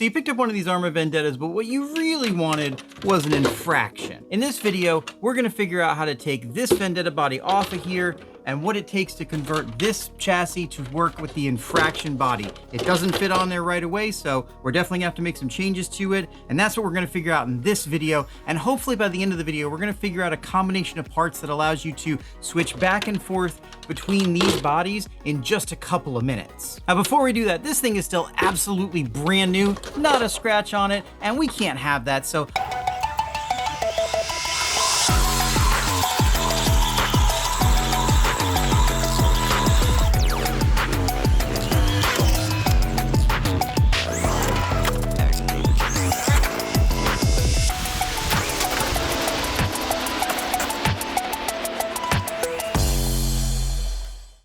So you picked up one of these Arrma Vendettas, but what you really wanted was an Infraction. In this video, we're gonna figure out how to take this Vendetta body off of here and what it takes to convert this chassis to work with the Infraction body. It doesn't fit on there right away, so we're definitely gonna have to make some changes to it, and that's what we're gonna figure out in this video. And hopefully by the end of the video, we're gonna figure out a combination of parts that allows you to switch back and forth between these bodies in just a couple of minutes. Now, before we do that, this thing is still absolutely brand new, not a scratch on it, and we can't have that, so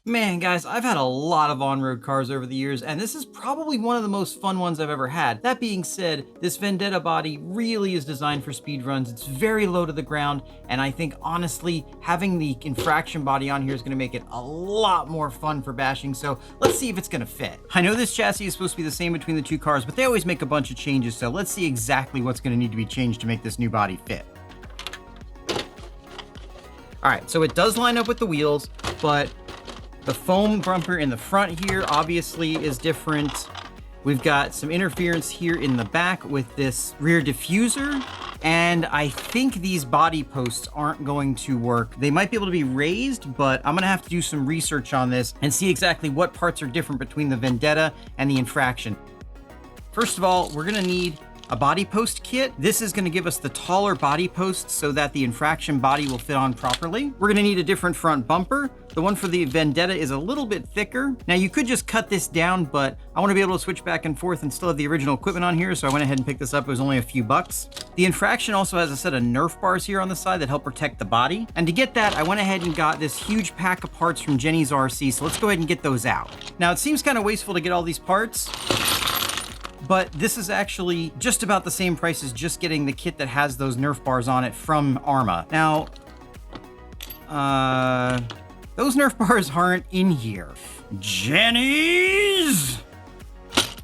man, guys, I've had a lot of on-road cars over the years, and this is probably one of the most fun ones I've ever had. That being said, this Vendetta body really is designed for speed runs. It's very low to the ground, and I think, honestly, having the Infraction body on here is gonna make it a lot more fun for bashing, so let's see if it's gonna fit. I know this chassis is supposed to be the same between the two cars, but they always make a bunch of changes, so let's see exactly what's gonna need to be changed to make this new body fit. All right, so it does line up with the wheels, but the foam bumper in the front here obviously is different. We've got some interference here in the back with this rear diffuser, and I think these body posts aren't going to work. They might be able to be raised, but I'm gonna have to do some research on this and see exactly what parts are different between the Vendetta and the Infraction. First of all, we're gonna need a body post kit. This is gonna give us the taller body posts so that the Infraction body will fit on properly. We're gonna need a different front bumper. The one for the Vendetta is a little bit thicker. Now you could just cut this down, but I wanna be able to switch back and forth and still have the original equipment on here, so I went ahead and picked this up. It was only a few bucks. The Infraction also has a set of Nerf bars here on the side that help protect the body. And to get that, I went ahead and got this huge pack of parts from Jenny's RC, so let's go ahead and get those out. Now it seems kind of wasteful to get all these parts, but this is actually just about the same price as just getting the kit that has those Nerf bars on it from Arrma. Now, those Nerf bars aren't in here. Jenny's!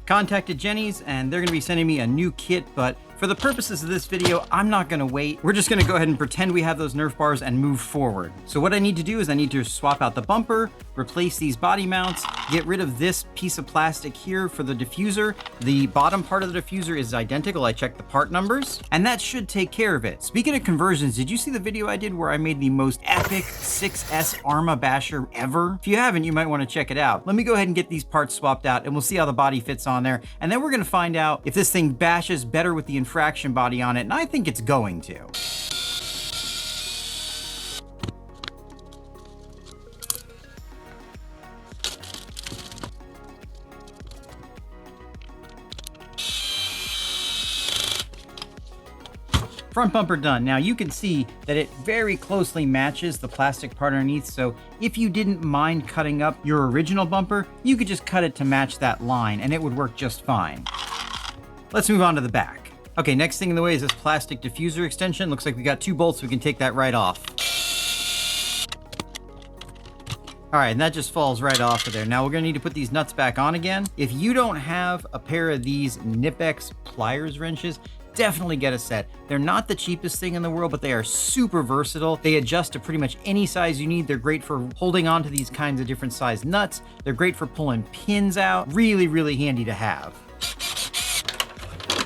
Contacted Jenny's, and they're gonna be sending me a new kit, but for the purposes of this video, I'm not gonna wait. We're just gonna go ahead and pretend we have those Nerf bars and move forward. So what I need to do is I need to swap out the bumper, replace these body mounts, get rid of this piece of plastic here for the diffuser. The bottom part of the diffuser is identical. I checked the part numbers, and that should take care of it. Speaking of conversions, did you see the video I did where I made the most epic 6S Arrma basher ever? If you haven't, you might wanna check it out. Let me go ahead and get these parts swapped out, and we'll see how the body fits on there. And then we're gonna find out if this thing bashes better with the Infraction body on it, and I think it's going to. Front bumper done. Now you can see that it very closely matches the plastic part underneath, so if you didn't mind cutting up your original bumper, you could just cut it to match that line and it would work just fine. Let's move on to the back. Okay, next thing in the way is this plastic diffuser extension. Looks like we got 2 bolts, so we can take that right off. All right, and that just falls right off of there. Now we're gonna need to put these nuts back on again. If you don't have a pair of these Nipex pliers wrenches, definitely get a set. They're not the cheapest thing in the world, but they are super versatile. They adjust to pretty much any size you need. They're great for holding on to these kinds of different size nuts. They're great for pulling pins out. Really, really handy to have.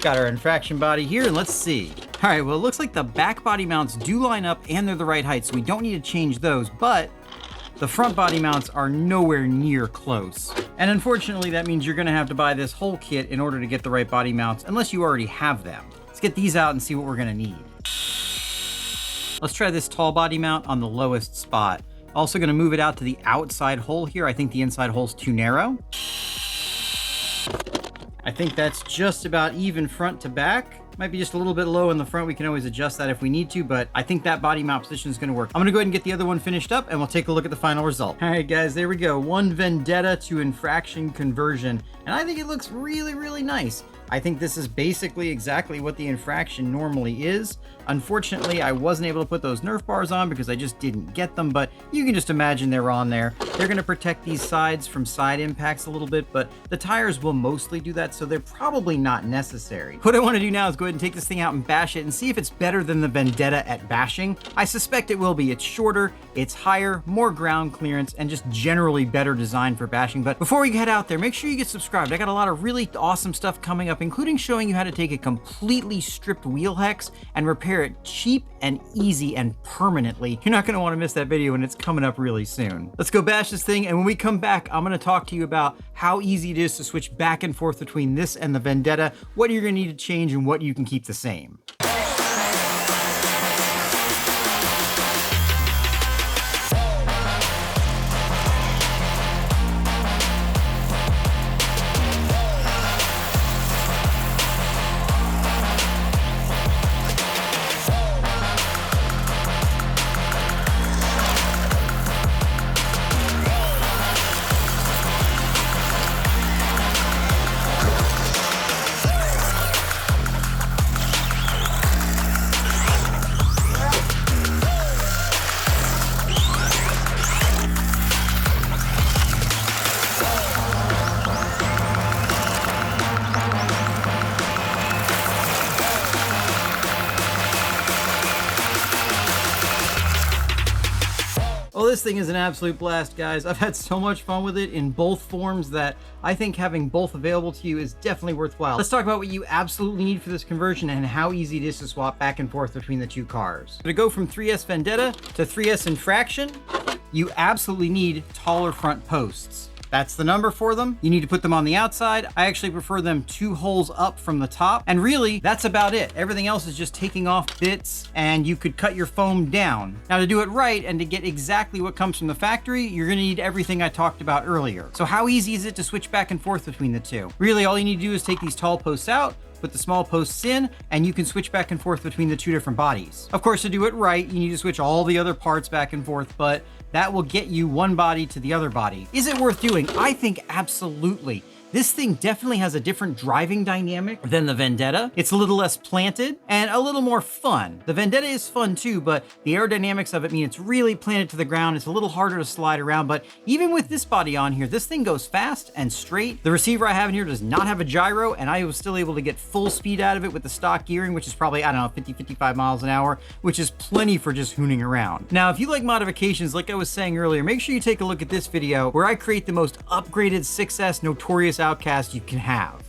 Got our Infraction body here, and let's see. All right, well, it looks like the back body mounts do line up and they're the right height, so we don't need to change those, but the front body mounts are nowhere near close. And unfortunately, that means you're gonna have to buy this whole kit in order to get the right body mounts, unless you already have them. Let's get these out and see what we're gonna need. Let's try this tall body mount on the lowest spot. Also gonna move it out to the outside hole here. I think the inside hole's too narrow. I think that's just about even front to back. Might be just a little bit low in the front. We can always adjust that if we need to, but I think that body mount position is gonna work. I'm gonna go ahead and get the other one finished up and we'll take a look at the final result. All right, guys, there we go. One Vendetta to Infraction conversion. And I think it looks really, really nice. I think this is basically exactly what the Infraction normally is. Unfortunately, I wasn't able to put those Nerf bars on because I just didn't get them, but you can just imagine they're on there. They're going to protect these sides from side impacts a little bit, but the tires will mostly do that, so they're probably not necessary. What I want to do now is go ahead and take this thing out and bash it and see if it's better than the Vendetta at bashing. I suspect it will be. It's shorter, it's higher, more ground clearance, and just generally better designed for bashing. But before we head out there, make sure you get subscribed. I got a lot of really awesome stuff coming up, including showing you how to take a completely stripped wheel hex and repair it cheap and easy and permanently. You're not going to want to miss that video, and it's coming up really soon. Let's go bash this thing, and when we come back, I'm going to talk to you about how easy it is to switch back and forth between this and the Vendetta, what you're going to need to change, and what you can keep the same. Well, this thing is an absolute blast, guys. I've had so much fun with it in both forms that I think having both available to you is definitely worthwhile. Let's talk about what you absolutely need for this conversion and how easy it is to swap back and forth between the two cars. To go from 3S Vendetta to 3S Infraction, you absolutely need taller front posts. That's the number for them. You need to put them on the outside. I actually prefer them 2 holes up from the top. And really, that's about it. Everything else is just taking off bits, and you could cut your foam down. Now, to do it right and to get exactly what comes from the factory, you're gonna need everything I talked about earlier. So how easy is it to switch back and forth between the two? Really, all you need to do is take these tall posts out, put the small posts in, and you can switch back and forth between the two different bodies. Of course, to do it right, you need to switch all the other parts back and forth, but that will get you one body to the other body. Is it worth doing? I think absolutely. This thing definitely has a different driving dynamic than the Vendetta. It's a little less planted and a little more fun. The Vendetta is fun too, but the aerodynamics of it mean it's really planted to the ground. It's a little harder to slide around, but even with this body on here, this thing goes fast and straight. The receiver I have in here does not have a gyro, and I was still able to get full speed out of it with the stock gearing, which is probably, I don't know, 50, 55 miles an hour, which is plenty for just hooning around. Now, if you like modifications, like I was saying earlier, make sure you take a look at this video where I create the most upgraded 6S Notorious Outcast you can have.